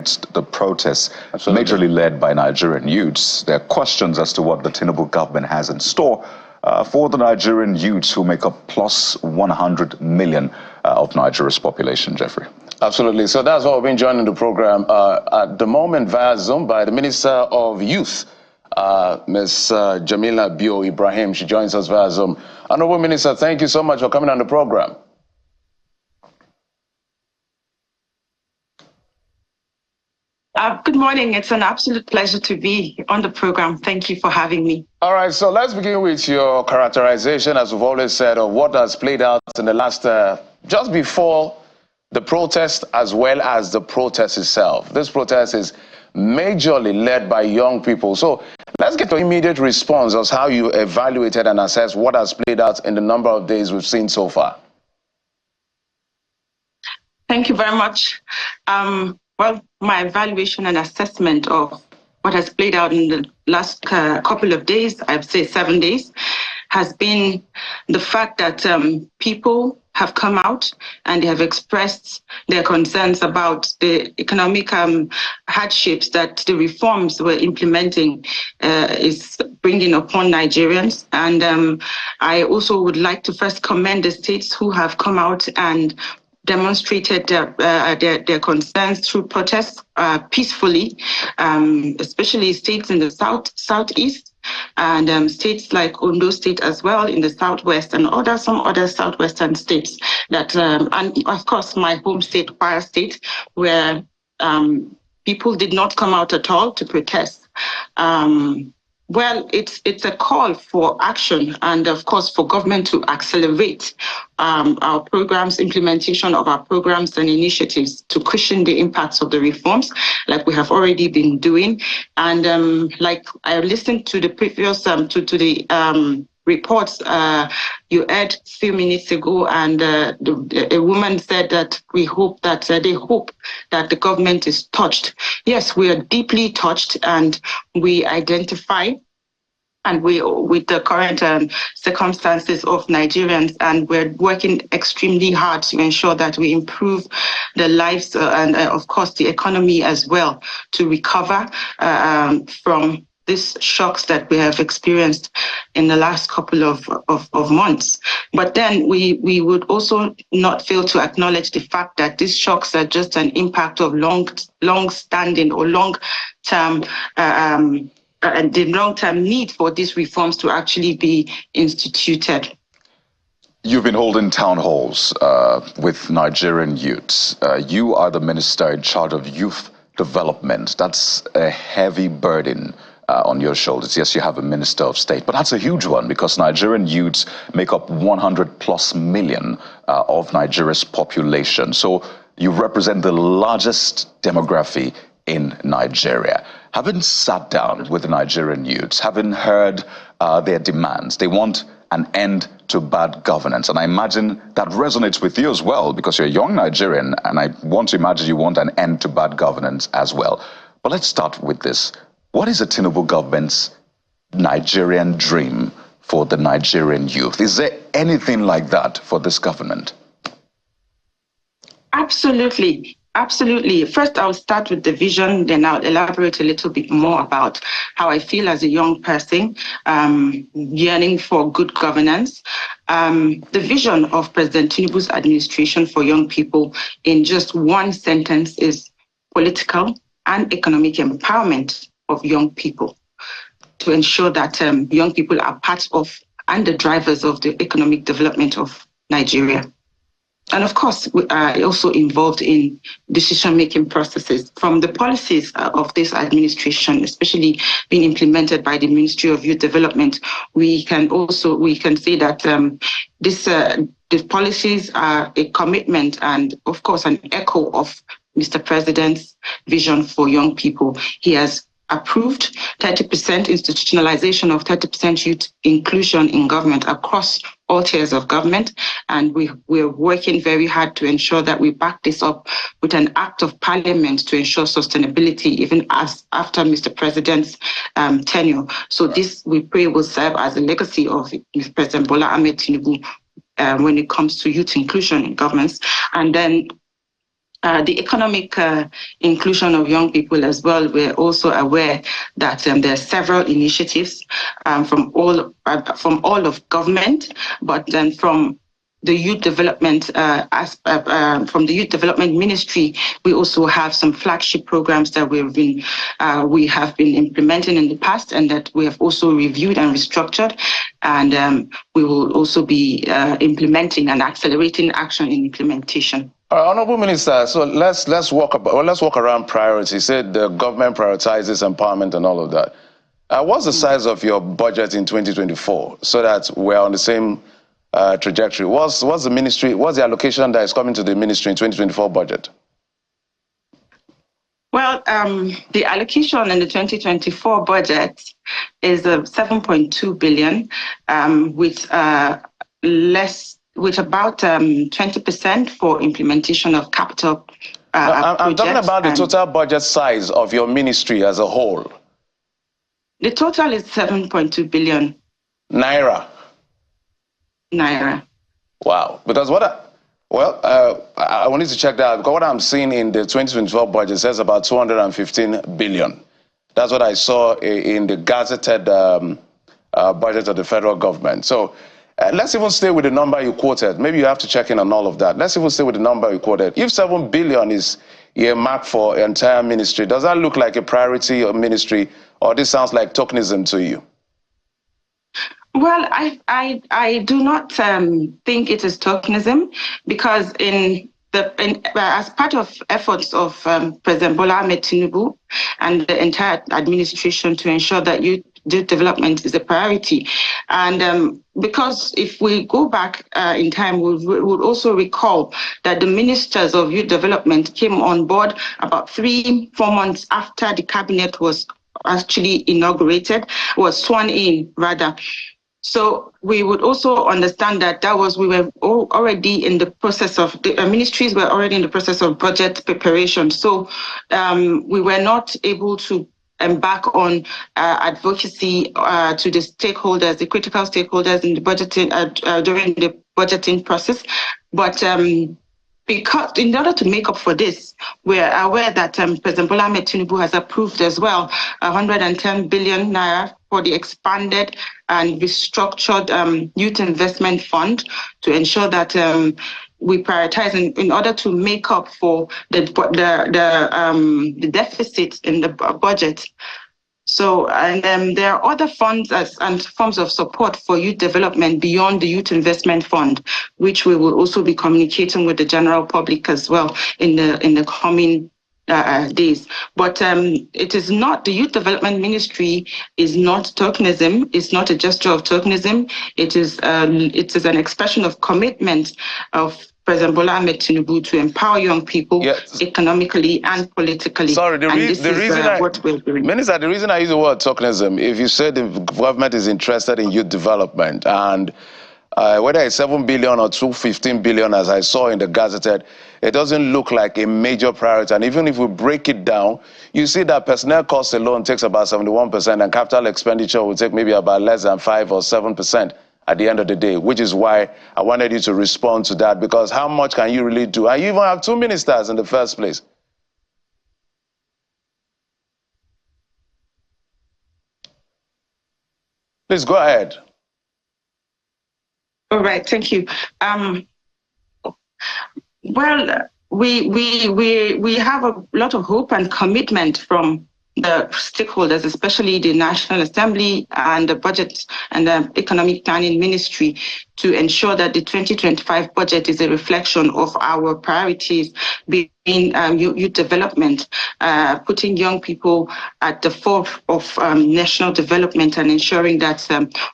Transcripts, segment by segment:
amidst the protests, Absolutely. majorly led by Nigerian youths. There are questions as to what the Tinubu government has in store for the Nigerian youths who make up plus 100 million of Nigeria's population, Jeffrey. Absolutely. So that's why we've been joining the program at the moment via Zoom by the Minister of Youth, Ms. Jamila Bio Ibrahim. She joins us via Zoom. Honorable Minister, thank you so much for coming on the program. Good morning. It's an absolute pleasure to be on the program. Thank you for having me. All right, so let's begin with your characterization, as we've always said, of what has played out in the last, just before the protest as well as the protest itself. This protest is majorly led by young people. So let's get to immediate response as how you evaluated and assess what has played out in the number of days we've seen so far. Thank you very much. Well, my evaluation and assessment of what has played out in the last couple of days, I'd say 7 days, has been the fact that people have come out and they have expressed their concerns about the economic hardships that the reforms we're implementing is bringing upon Nigerians. And I also would like to first commend the states who have come out and demonstrated their concerns through protests peacefully, especially states in the southeast, and states like Ondo State as well in the southwest, and some other southwestern states that, and of course my home state, Kwara State, where people did not come out at all to protest. Well, it's a call for action and, of course, for government to accelerate our programs, implementation of our programs and initiatives to cushion the impacts of the reforms, like we have already been doing. And like I listened to the previous, to the reports you heard a few minutes ago, and a woman said that they hope that the government is touched. Yes, we are deeply touched, and we identify and we with the current circumstances of Nigerians, and we're working extremely hard to ensure that we improve the lives and of course the economy as well, to recover from these shocks that we have experienced in the last couple of months. But then we would also not fail to acknowledge the fact that these shocks are just an impact of long-standing or long-term and the long-term need for these reforms to actually be instituted. You've been holding town halls with Nigerian youths. You are the minister in charge of youth development. That's a heavy burden on your shoulders. Yes, you have a minister of state, but that's a huge one because Nigerian youths make up 100+ million of Nigeria's population. So you represent the largest demography in Nigeria. Having sat down with the Nigerian youths, having heard their demands, they want an end to bad governance. And I imagine that resonates with you as well, because you're a young Nigerian, and I want to imagine you want an end to bad governance as well. But let's start with this. What is the Tinubu government's Nigerian dream for the Nigerian youth? Is there anything like that for this government? Absolutely. Absolutely. First, I'll start with the vision, then I'll elaborate a little bit more about how I feel as a young person yearning for good governance. The vision of President Tinubu's administration for young people in just one sentence is political and economic empowerment of young people, to ensure that young people are part of and the drivers of the economic development of Nigeria. And of course, we are also involved in decision-making processes from the policies of this administration, especially being implemented by the Ministry of Youth Development. We can say that these policies are a commitment and, of course, an echo of Mr. President's vision for young people. He has approved 30% institutionalization of 30% youth inclusion in government across all tiers of government. And we're working very hard to ensure that we back this up with an act of parliament to ensure sustainability, even after Mr. President's tenure. So this, we pray, will serve as a legacy of President Bola Ahmed Tinubu when it comes to youth inclusion in governments. And then The economic inclusion of young people as well. We're also aware that there are several initiatives from all of government, but then from the youth development from the youth development ministry, we also have some flagship programs that we have been implementing in the past, and that we have also reviewed and restructured, and we will also be implementing and accelerating action in implementation. Honorable Minister, so let's walk around priorities. You said the government prioritizes empowerment and all of that. What's the size of your budget in 2024, so that we're on the same trajectory? What's the allocation that is coming to the ministry in 2024 budget? Well, the allocation in the 2024 budget is 7.2 billion, with about 20% for implementation of capital I'm talking about the total budget size of your ministry as a whole. The total is 7.2 billion. Naira. Wow. Because I wanted to check that, because what I'm seeing in the 2012 budget says about 215 billion. That's what I saw in the gazetted budget of the federal government. So let's even stay with the number you quoted. Maybe you have to check in on all of that. Let's even stay with the number you quoted. If 7 billion is earmarked for entire ministry, does that look like a priority of ministry, or this sounds like tokenism to you? Well, I do not think it is tokenism, because as part of efforts of President Bola Ahmed Tinubu and the entire administration to ensure that youth development is a priority. And because if we go back in time, we would also recall that the ministers of youth development came on board about 3-4 months after the cabinet was actually was sworn in rather. So we would also understand that we were already in the process of, the ministries were already in the process of budget preparation. So we were not able to embark on advocacy to the stakeholders, the critical stakeholders in the budgeting during the budgeting process. But because in order to make up for this, we're aware that President Bola Ahmed Tinubu has approved as well 110 billion naira for the expanded and restructured youth investment fund to ensure that we prioritize in order to make up for the deficit in the budget. So, and there are other funds and forms of support for youth development beyond the Youth Investment Fund, which we will also be communicating with the general public as well in the coming days. But it is not, the Youth Development Ministry is not tokenism. It's not a gesture of tokenism. It is an expression of commitment of President Bola Ahmed Tinubu to empower young people economically and politically. Sorry, the reason I use the word tokenism, if you said the government is interested in youth development, and whether it's 7 billion or 215 billion, as I saw in the Gazetted, it doesn't look like a major priority. And even if we break it down, you see that personnel cost alone takes about 71%, and capital expenditure will take maybe about less than 5 or 7%. At the end of the day, which is why I wanted you to respond to that, because how much can you really do? And you even have 2 ministers in the first place. Please go ahead. All right, thank you. Well, we have a lot of hope and commitment from the stakeholders, especially the National Assembly and the Budget and the Economic Planning Ministry, to ensure that the 2025 budget is a reflection of our priorities being youth development, putting young people at the forefront of national development, and ensuring that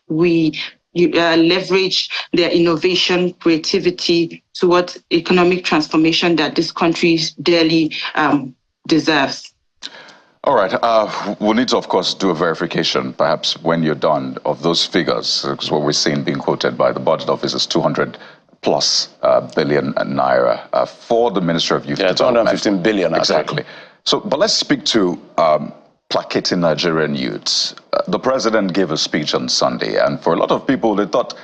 we leverage their innovation, creativity towards economic transformation that this country dearly deserves. All right. We'll need to, of course, do a verification, perhaps when you're done, of those figures, because what we're seeing being quoted by the budget office is 200+ billion naira for the Ministry of Youth Development. 215 billion. Exactly. So, but let's speak to placating Nigerian youths. The president gave a speech on Sunday, and for a lot of people, they thought,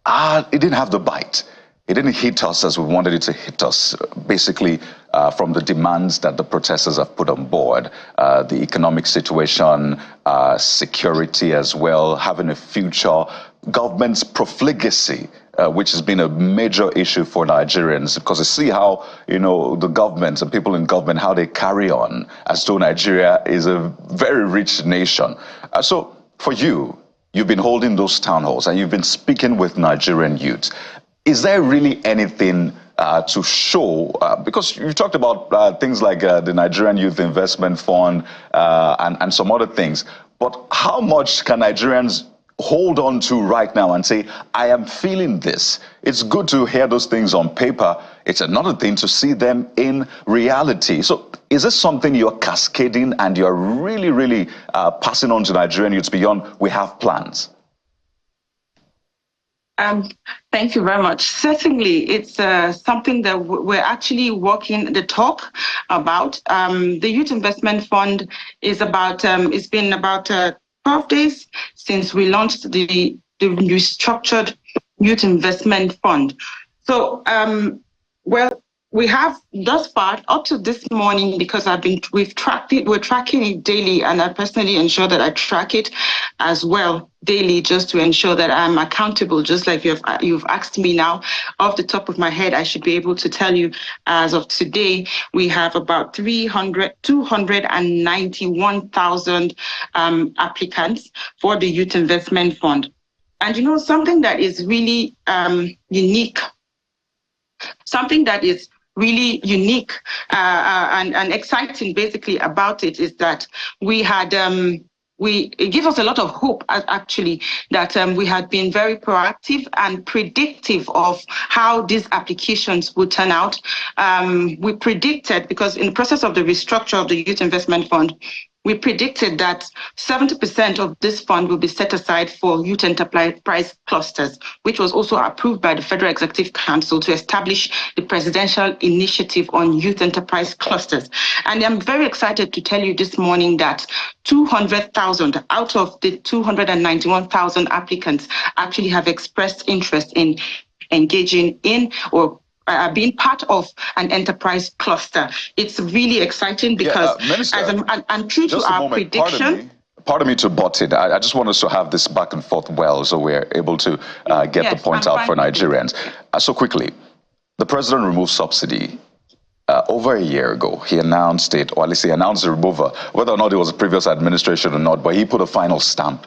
it didn't have the bite. it didn't hit us as we wanted it to hit us, basically from the demands that the protesters have put on board, the economic situation, security as well, having a future, government's profligacy, which has been a major issue for Nigerians, because you see how, the government and people in government, how they carry on as though Nigeria is a very rich nation. So for you, you've been holding those town halls and you've been speaking with Nigerian youths. Is there really anything to show? Because you talked about things like the Nigerian Youth Investment Fund and some other things. But how much can Nigerians hold on to right now and say, I am feeling this? It's good to hear those things on paper. It's another thing to see them in reality. So is this something you're cascading and you're really, really passing on to Nigerian youths beyond we have plans? Thank you very much. Certainly, it's something that we're actually working the talk about. The Youth Investment Fund is about, it's been about 12 days since we launched the restructured Youth Investment Fund. So, we have thus far up to this morning, because we're tracking it daily, and I personally ensure that I track it as well daily, just to ensure that I'm accountable. Just like you've asked me now, off the top of my head, I should be able to tell you, as of today, we have about 291,000 applicants for the Youth Investment Fund. And something that is really unique, and exciting basically about it, is that it gives us a lot of hope, actually, that we had been very proactive and predictive of how these applications would turn out. We predicted, because in the process of the restructure of the Youth Investment Fund, we predicted that 70% of this fund will be set aside for youth enterprise clusters, which was also approved by the Federal Executive Council to establish the presidential initiative on youth enterprise clusters. And I'm very excited to tell you this morning that 200,000 out of the 291,000 applicants actually have expressed interest in engaging in or being part of an enterprise cluster. It's really exciting because, Minister, and true to our prediction. Pardon me to butt in. I just want us to have this back and forth well, so we're able to get the point out for Nigerians. So quickly, the president removed subsidy over a year ago. He announced it, or at least he announced the removal, whether or not it was a previous administration or not, but he put a final stamp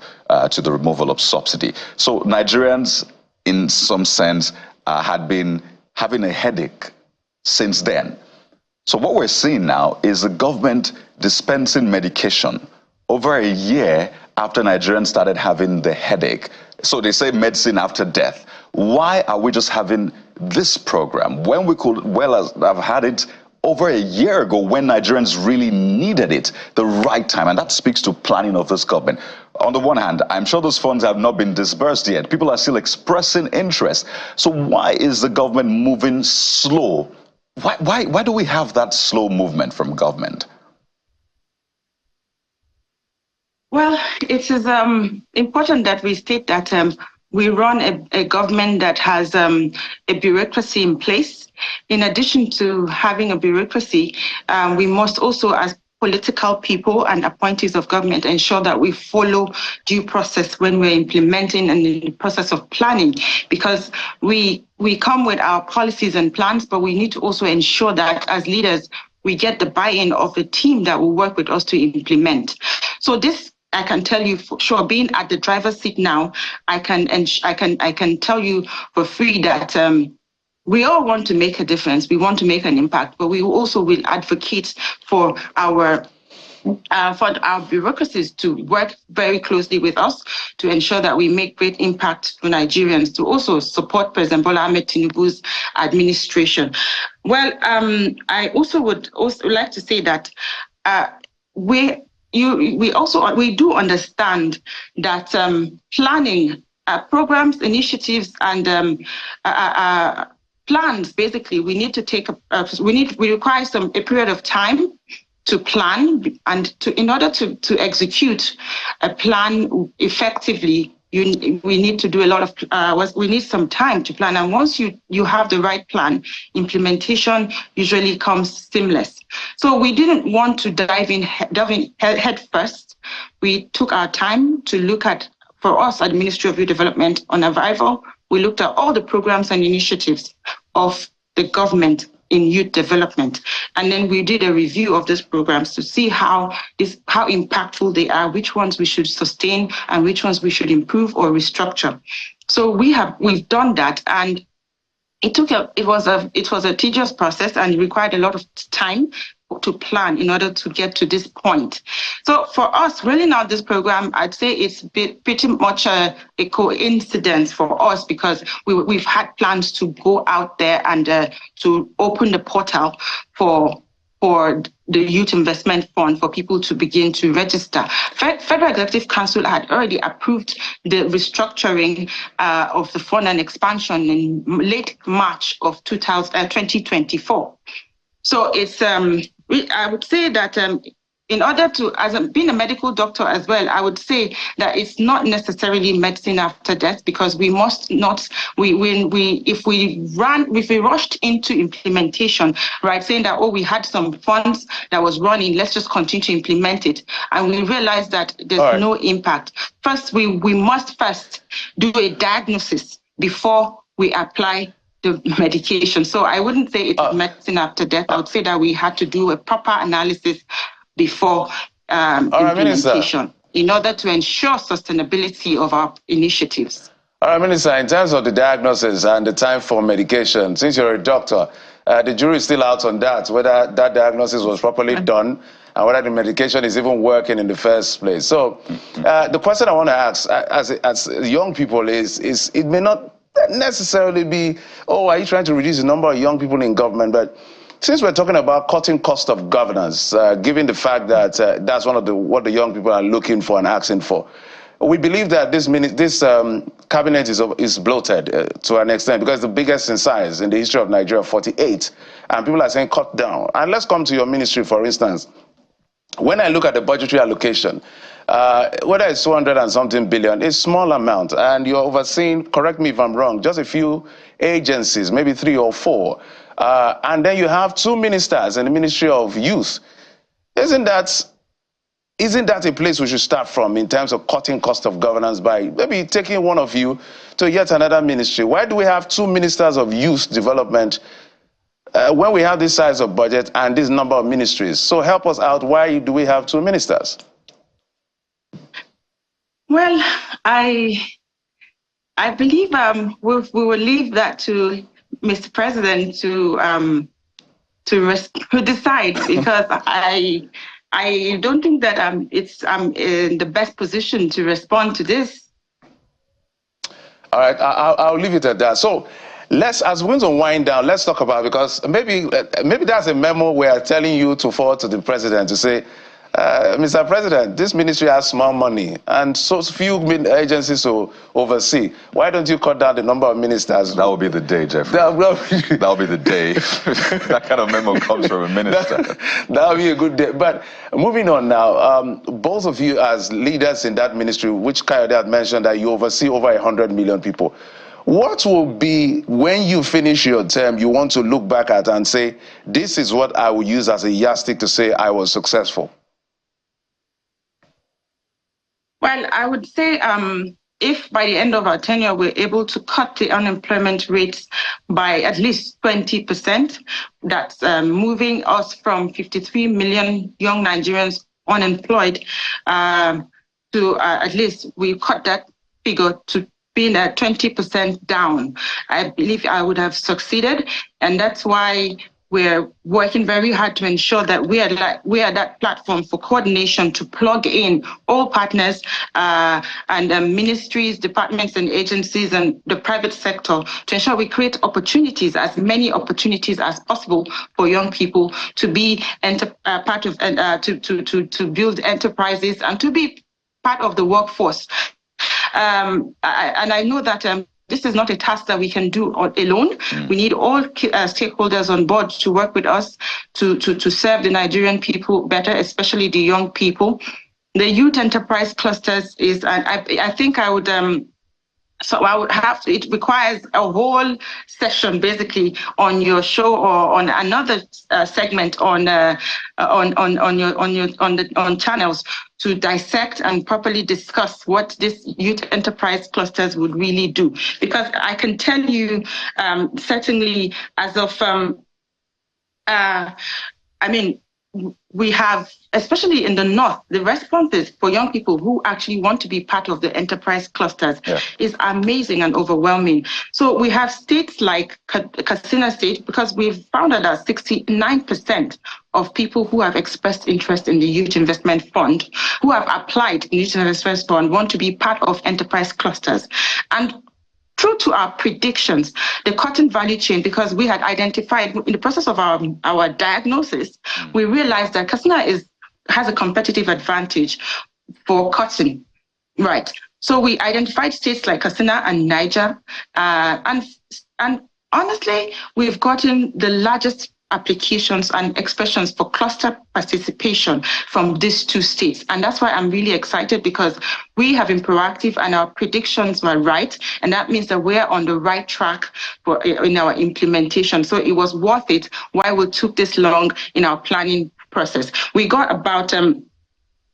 to the removal of subsidy. So Nigerians, in some sense, had been having a headache since then. So what we're seeing now is the government dispensing medication over a year after Nigerians started having the headache. So they say medicine after death. Why are we just having this program when we could have had it over a year ago, when Nigerians really needed it, the right time? And that speaks to planning of this government. On the one hand, I'm sure those funds have not been disbursed yet. People are still expressing interest. So why is the government moving slow? Why do we have that slow movement from government? Well, it is important that we state that we run a government that has a bureaucracy in place. In addition to having a bureaucracy, we must also, as political people and appointees of government, ensure that we follow due process when we're implementing and in the process of planning, because we come with our policies and plans, but we need to also ensure that as leaders, we get the buy-in of the team that will work with us to implement. So this, I can tell you for sure, being at the driver's seat now, I can tell you for free that we all want to make a difference. We want to make an impact, but we also will advocate for our bureaucracies to work very closely with us to ensure that we make great impact for Nigerians, to also support President Bola Ahmed Tinubu's administration. Well, I also would like to say that we do understand that planning programs, initiatives, and plans, basically, we need to take we require a period of time to plan, and in order to execute a plan effectively, we need to do a lot of we need some time to plan, and once you have the right plan, implementation usually comes seamless. So we didn't want to dive in head first. We took our time to look at, for us at the Ministry of Youth Development, on arrival, we looked at all the programs and initiatives of the government in youth development. And then we did a review of these programs to see how impactful they are, which ones we should sustain and which ones we should improve or restructure. So we've done that, and it was a tedious process, and it required a lot of time to plan in order to get to this point. So for us, rolling out this program, I'd say it's pretty much a coincidence for us, because we've had plans to go out there and to open the portal for the Youth Investment Fund for people to begin to register. Federal Executive Council had already approved the restructuring of the fund and expansion in late March of 2024. So it's I would say that in order to, being a medical doctor as well, I would say that it's not necessarily medicine after death, because we must not, if we rushed into implementation, right, saying that, we had some funds that was running, let's just continue to implement it, and we realized that there's no impact. First, we must first do a diagnosis before we apply the medication. So I wouldn't say it's medicine after death. I would say that we had to do a proper analysis before implementation in order to ensure sustainability of our initiatives. All right, Minister, in terms of the diagnosis and the time for medication, since you're a doctor, the jury is still out on that, whether that diagnosis was properly done and whether the medication is even working in the first place. So the question I want to ask as young people is it may not necessarily be, are you trying to reduce the number of young people in government? But since we're talking about cutting cost of governance, given the fact that that's one of what the young people are looking for and asking for, we believe that this cabinet is bloated to an extent, because the biggest in size in the history of Nigeria, 48, and people are saying cut down. And let's come to your ministry, for instance. When I look at the budgetary allocation, whether it's 200 and something billion, it's a small amount, and you're overseeing, correct me if I'm wrong, just a few agencies, maybe 3 or 4, and then you have 2 ministers in the Ministry of Youth. Isn't that a place we should start from in terms of cutting cost of governance by maybe taking one of you to yet another ministry? Why do we have 2 ministers of youth development when we have this size of budget and this number of ministries? So help us out. Why do we have 2 ministers? Well, I believe we will leave that to Mr. President to decide, because I don't think that I'm in the best position to respond to this. All right, I'll leave it at that. So as we're going to wind down, let's talk about, because maybe that's a memo we are telling you to forward to the president to say, Mr. President, this ministry has small money and so few agencies to oversee. Why don't you cut down the number of ministers? That will be the day, Jeffrey. That will be the day. That kind of memo comes from a minister. That will be a good day. But moving on now, both of you as leaders in that ministry, which Kayode had mentioned that you oversee over 100 million people. What will be, when you finish your term, you want to look back at and say, this is what I will use as a yardstick to say I was successful? Well, I would say if by the end of our tenure we're able to cut the unemployment rates by at least 20%, that's moving us from 53 million young Nigerians unemployed to at least we cut that figure to being at 20% down. I believe I would have succeeded, and that's why we're working very hard to ensure that we are that platform for coordination to plug in all partners and ministries, departments and agencies and the private sector to ensure we create opportunities, as many opportunities as possible for young people to be part of to build enterprises and to be part of the workforce. And I know that this is not a task that we can do alone. We need all stakeholders on board to work with us to serve the Nigerian people better, especially the young people. the youth enterprise clusters is, and I think I would. So I would have to, it requires a whole session basically on your show or on another segment on channels to dissect and properly discuss what this youth enterprise clusters would really do. Because I can tell you, certainly as of, we have, especially in the North, the responses for young people who actually want to be part of the enterprise clusters is amazing and overwhelming. So we have states like Katsina State, because we've found out that 69% of people who have expressed interest in the Youth Investment Fund, who have applied in Youth Investment Fund, want to be part of enterprise clusters. And true to our predictions, the cotton value chain, because we had identified in the process of our diagnosis, we realized that Katsina has a competitive advantage for cotton, right? So we identified states like Katsina and Niger, and honestly, we've gotten the largest applications and expressions for cluster participation from these two states. And that's why I'm really excited, because we have been proactive and our predictions were right. And that means that we're on the right track in our implementation. So it was worth it why we took this long in our planning process. We got about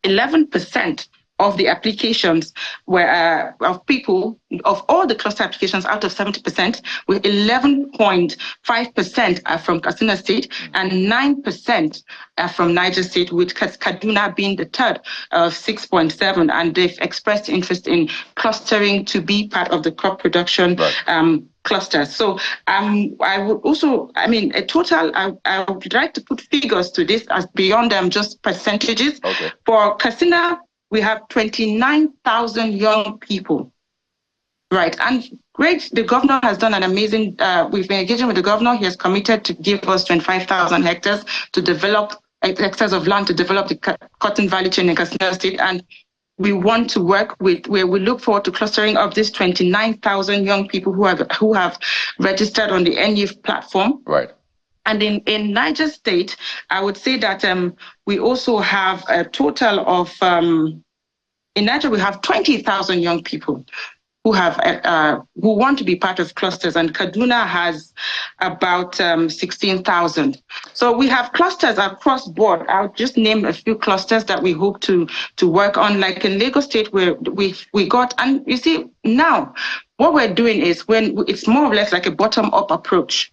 11% of the applications were of people, of all the cluster applications out of 70%, with 11.5% are from Katsina State and 9% are from Niger State, with Kaduna being the third of 6.7%. And they've expressed interest in clustering to be part of the crop production clusters. So I would also, I would like to put figures to this as beyond just percentages. Okay. For Katsina, we have 29,000 young people, right? And great, the governor has done an amazing, we've been engaging with the governor. He has committed to give us 25,000 hectares to develop, hectares of land to develop the cotton value chain in Katsina State. And we want to work with, where we look forward to clustering of these 29,000 young people who have registered on the NYIF platform. Right. And in Niger State, I would say that we also have a total of, in Niger, we have 20,000 young people who want to be part of clusters, and Kaduna has about 16,000. So we have clusters across board. I'll just name a few clusters that we hope to work on, like in Lagos State, where we got, and you see, now what we're doing is when it's more or less like a bottom-up approach,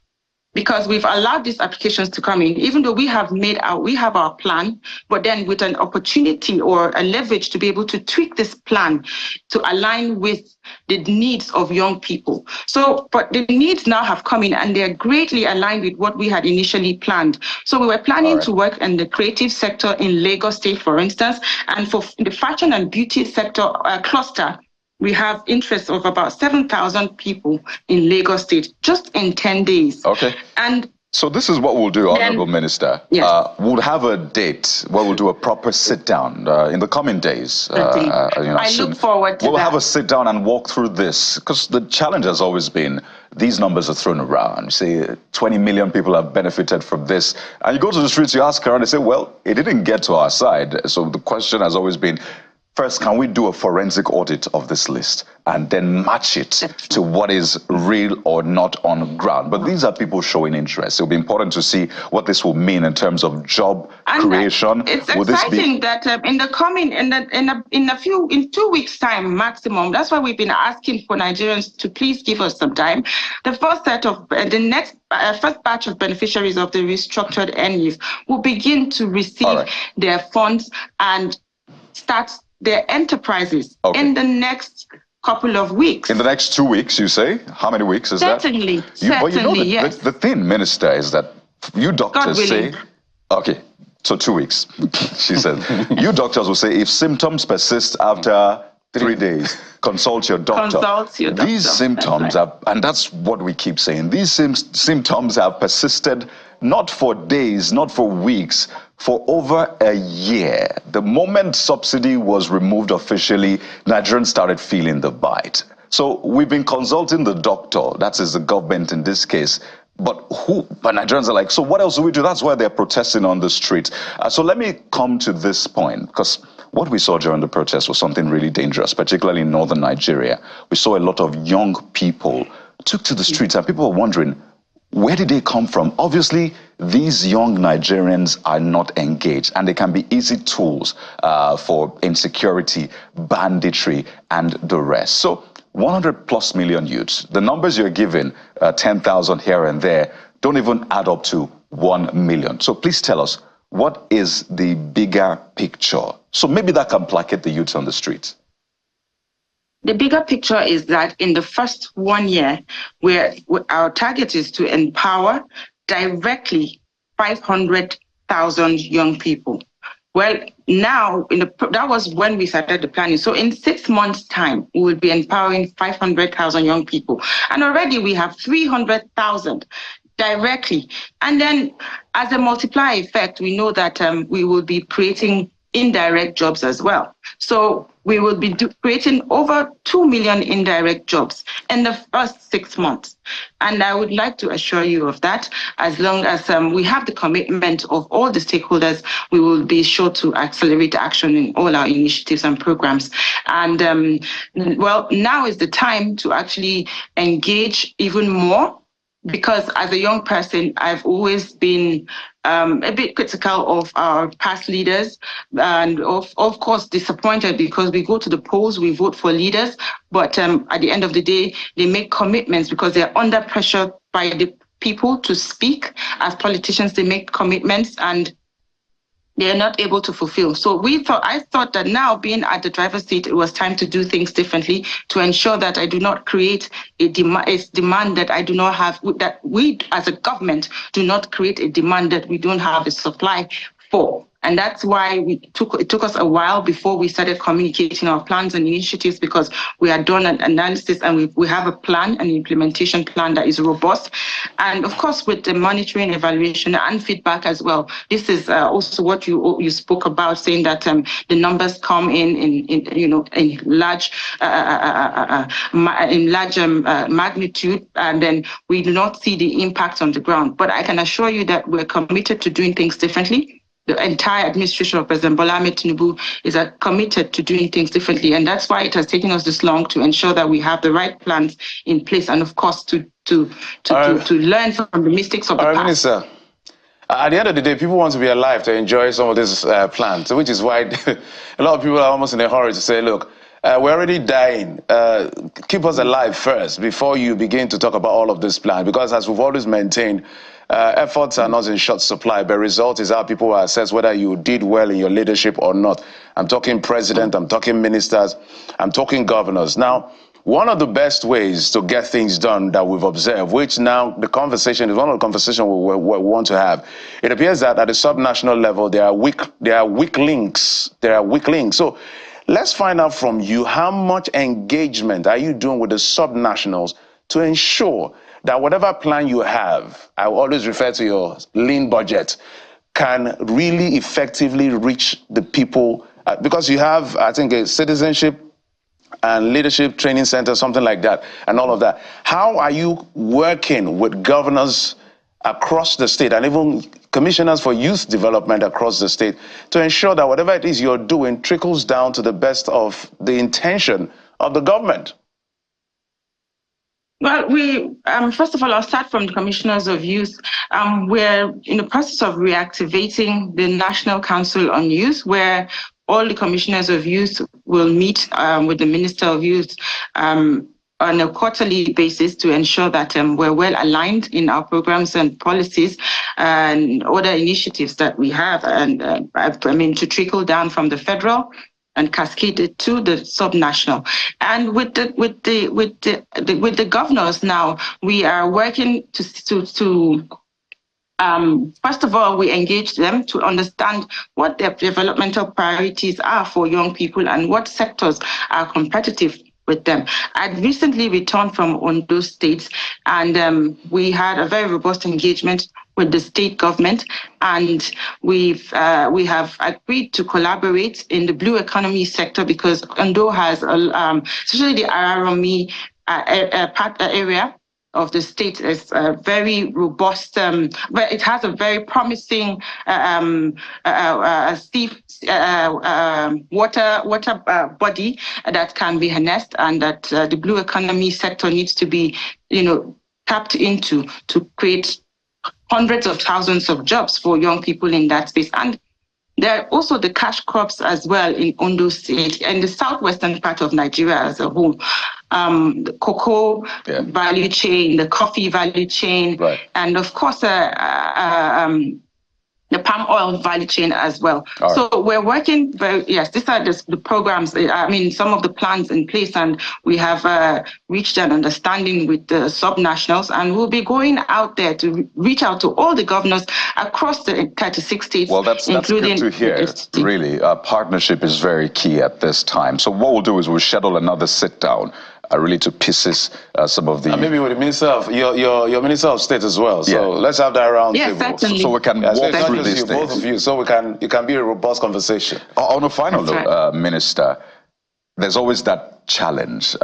because we've allowed these applications to come in, even though we have our plan, but then with an opportunity or a leverage to be able to tweak this plan to align with the needs of young people. So, but the needs now have come in and they're greatly aligned with what we had initially planned. So we were planning to work in the creative sector in Lagos State, for instance, and for the fashion and beauty sector cluster, we have interest of about 7,000 people in Lagos State just in 10 days. Okay. And so this is what we'll do, Honorable Minister. Yes. We'll have a date where we'll do a proper sit down in the coming days. I look forward to that. We'll have a sit down and walk through this, because the challenge has always been these numbers are thrown around. You say 20 million people have benefited from this. And you go to the streets, you ask around, they say, well, it didn't get to our side. So the question has always been, first, can we do a forensic audit of this list and then match it to what is real or not on ground? But these are people showing interest. It'll be important to see what this will mean in terms of job creation. It's exciting that in 2 weeks' time maximum. That's why we've been asking for Nigerians to please give us some time. The first batch of beneficiaries of the restructured NYIF will begin to receive their funds and start their enterprises in the next couple of weeks. In the next 2 weeks, you say? How many weeks is that? Certainly, yes. The thing, Minister, is that you doctors say, okay, so 2 weeks, she said. You doctors will say, if symptoms persist after 3 days, consult your doctor. These symptoms and that's what we keep saying, these symptoms have persisted not for days, not for weeks, for over a year. The moment subsidy was removed officially, Nigerians started feeling the bite. So we've been consulting the doctor, that is the government in this case, but Nigerians are like, so what else do we do? That's why they're protesting on the streets. So let me come to this point, because what we saw during the protest was something really dangerous, particularly in northern Nigeria. We saw a lot of young people took to the streets, and people were wondering, where did they come from? Obviously, these young Nigerians are not engaged, and they can be easy tools for insecurity, banditry, and the rest. So 100 plus million youths, the numbers you're given, 10,000 here and there, don't even add up to 1 million. So please tell us, what is the bigger picture? So maybe that can placate the youths on the streets. The bigger picture is that in the first 1 year, where our target is to empower directly 500,000 young people. Well, now, that was when we started the planning. So in 6 months' time, we will be empowering 500,000 young people. And already we have 300,000 directly. And then as a multiplier effect, we know that we will be creating indirect jobs as well. So we will be creating over 2 million indirect jobs in the first 6 months. And I would like to assure you of that. As long as we have the commitment of all the stakeholders, we will be sure to accelerate action in all our initiatives and programs. And well, now is the time to actually engage even more. Because as a young person, I've always been a bit critical of our past leaders and of course disappointed because we go to the polls, we vote for leaders, but at the end of the day, they make commitments because they're under pressure by the people to speak. As politicians, they make commitments and they're not able to fulfill. So I thought that now being at the driver's seat, it was time to do things differently to ensure that I do not create a demand that I do not have, that we as a government do not create a demand that we don't have a supply for. And that's why it took us a while before we started communicating our plans and initiatives, because we had done an analysis and we have a plan, an implementation plan that is robust. And of course, with the monitoring, evaluation, and feedback as well. This is also what you spoke about, saying that the numbers come in large magnitude, and then we do not see the impact on the ground. But I can assure you that we're committed to doing things differently. The entire administration of President Bola Ahmed Tinubu is committed to doing things differently. And that's why it has taken us this long to ensure that we have the right plans in place. And of course, to learn from the mistakes of the past. Minister, at the end of the day, people want to be alive to enjoy some of these plans, which is why a lot of people are almost in a hurry to say, look, we're already dying. Keep us alive first before you begin to talk about all of this plan. Because as we've always maintained, efforts are not in short supply, but result is how people will assess whether you did well in your leadership or not. I'm talking president, I'm talking ministers, I'm talking governors. Now, one of the best ways to get things done that we've observed, which now the conversation is one of the conversations we want to have. It appears that at the subnational level, there are weak links. So let's find out from you, how much engagement are you doing with the subnationals to ensure that whatever plan you have, I always refer to your lean budget, can really effectively reach the people, because you have, I think, a citizenship and leadership training center, something like that, and all of that. How are you working with governors across the state and even commissioners for youth development across the state to ensure that whatever it is you're doing trickles down to the best of the intention of the government? Well, first of all, I'll start from the commissioners of youth. We're in the process of reactivating the National Council on Youth, where all the commissioners of youth will meet with the Minister of Youth on a quarterly basis to ensure that we're well aligned in our programs and policies and other initiatives that we have, and to trickle down from the federal and cascade it to the subnational. And with the governors now, we are working to first of all, we engage them to understand what their developmental priorities are for young people and what sectors are competitive with them. I recently returned from Ondo State, and we had a very robust engagement with the state government, and we have agreed to collaborate in the blue economy sector, because Ondo has, especially the Araromi area, of the state is very robust, but it has a very promising water body that can be harnessed, and that the blue economy sector needs to be, tapped into to create hundreds of thousands of jobs for young people in that space. And there are also the cash crops as well in Ondo State and the southwestern part of Nigeria as a whole. The cocoa value chain, the coffee value chain, right, and of course the palm oil value chain as well. Right. So we're working these are the programs, some of the plans in place, and we have reached an understanding with the subnationals, and we'll be going out there to reach out to all the governors across the 36 states. Well, that's good to hear. Really, partnership is very key at this time. So what we'll do is we'll schedule another sit down, really to pieces some of the... maybe with the Minister of, your Minister of State as well. So let's have that round table. Certainly. So we can walk through these things. Both of you, so it can be a robust conversation. On a final note, Minister, there's always that challenge.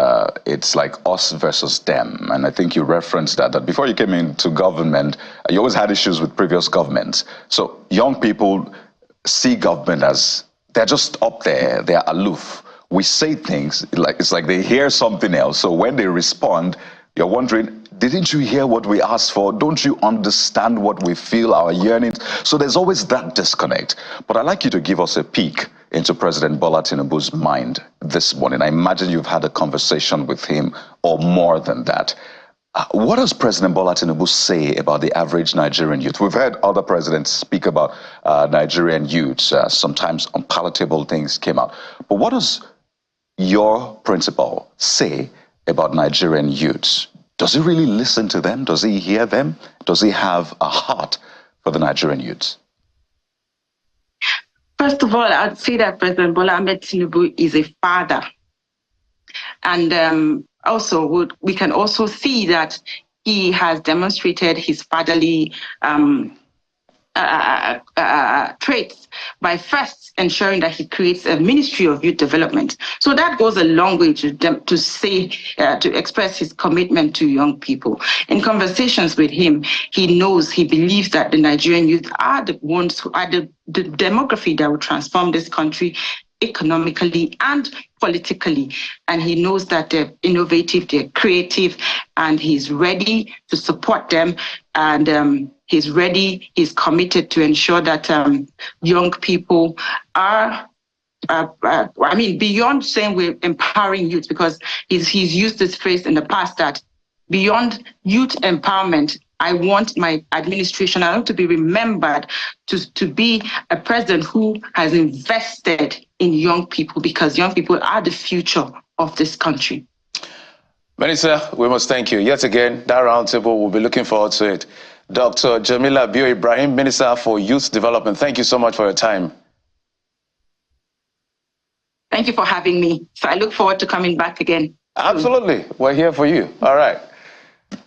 It's like us versus them. And I think you referenced that before you came into government, you always had issues with previous governments. So young people see government as they're just up there, they're aloof. We say things it's like they hear something else. So when they respond, you're wondering, didn't you hear what we asked for? Don't you understand what we feel, our yearnings? So there's always that disconnect. But I'd like you to give us a peek into President Bola Tinubu's mind this morning. I imagine you've had a conversation with him or more than that. What does President Bola Tinubu say about the average Nigerian youth? We've heard other presidents speak about Nigerian youths. Sometimes unpalatable things came out. But what does your principal say about Nigerian youths? Does he really listen to them? Does he hear them? Does he have a heart for the Nigerian youths? First of all, I'd say that President Bola Ahmed Tinubu is a father. And also, we can also see that he has demonstrated his fatherly traits by first ensuring that he creates a Ministry of Youth Development. So that goes a long way to express his commitment to young people. In conversations with him, he believes that the Nigerian youth are the ones who are the demography that will transform this country economically and politically. And he knows that they're innovative, they're creative, and he's ready to support them. And he's committed to ensure that young people are, beyond saying we're empowering youth, because he's used this phrase in the past that beyond youth empowerment, I want my administration, I want to be remembered to be a president who has invested in young people, because young people are the future of this country. Minister, we must thank you. Yet again, that roundtable, we'll be looking forward to it. Dr. Jamila Bio Ibrahim, Minister for Youth Development, thank you so much for your time. Thank you for having me. So I look forward to coming back again. Absolutely. We're here for you. All right.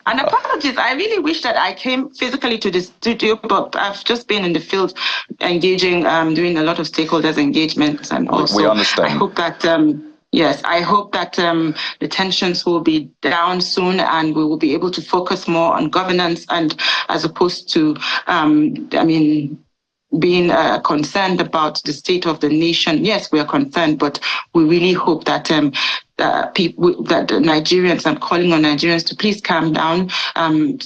And apologies, I really wish that I came physically to the studio, but I've just been in the field engaging, doing a lot of stakeholders engagements. And also, we understand. I hope that, I hope that the tensions will be down soon and we will be able to focus more on governance, and as opposed to, being concerned about the state of the nation. Yes, we are concerned, but we really hope that that the Nigerians, I'm calling on Nigerians to please calm down and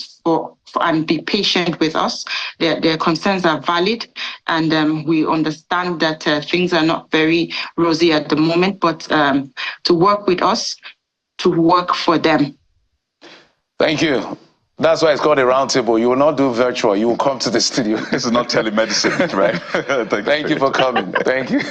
be patient with us. Their concerns are valid, and we understand that things are not very rosy at the moment, but to work with us, to work for them. Thank you. That's why it's called a roundtable. You will not do virtual. You will come to the studio. This is not telemedicine, right? Thank you for coming. Thank you.